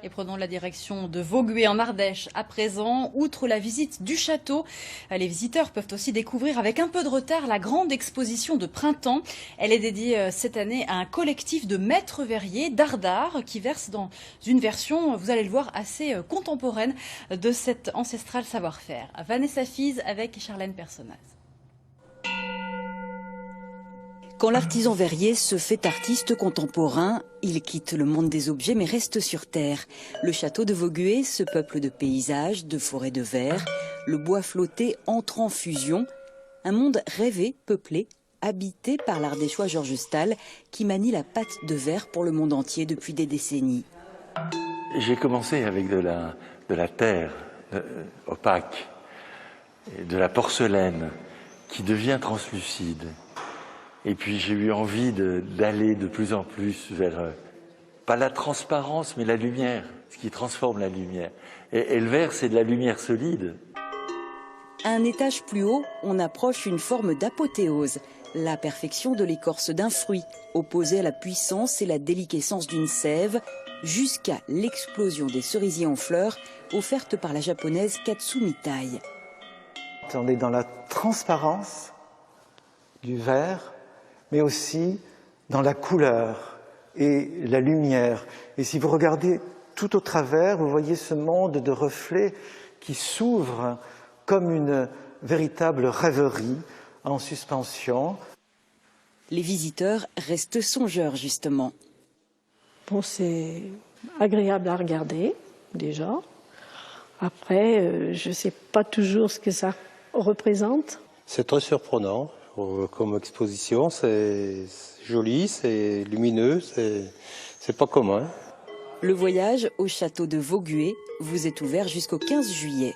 Et prenons la direction de Vaugué en Ardèche à présent. Outre la visite du château, les visiteurs peuvent aussi découvrir avec un peu de retard la grande exposition de printemps. Elle est dédiée cette année à un collectif de maîtres verriers d'Ardard qui verse dans une version, vous allez le voir, assez contemporaine de cet ancestral savoir-faire. Vanessa Fize avec Charlène Personnaz. Quand l'artisan verrier se fait artiste contemporain, il quitte le monde des objets mais reste sur terre. Le château de Vaugué, ce peuple de paysages, de forêts de verre, le bois flotté entre en fusion. Un monde rêvé, peuplé, habité par l'Ardéchois Georges Stahl qui manie la pâte de verre pour le monde entier depuis des décennies. J'ai commencé avec de la terre opaque, de la porcelaine qui devient translucide. Et puis j'ai eu envie d'aller de plus en plus vers, pas la transparence, mais la lumière, ce qui transforme la lumière. Et le verre, c'est de la lumière solide. À un étage plus haut, on approche une forme d'apothéose, la perfection de l'écorce d'un fruit, opposée à la puissance et la déliquescence d'une sève, jusqu'à l'explosion des cerisiers en fleurs, offertes par la japonaise Katsumi Tai. On est dans la transparence du verre, mais aussi dans la couleur et la lumière. Et si vous regardez tout au travers, vous voyez ce monde de reflets qui s'ouvre comme une véritable rêverie en suspension. Les visiteurs restent songeurs, justement. Bon, c'est agréable à regarder, déjà. Après, je ne sais pas toujours ce que ça représente. C'est très surprenant. Comme exposition, c'est joli, c'est lumineux, c'est pas commun. Le voyage au château de Vaugué vous est ouvert jusqu'au 15 juillet.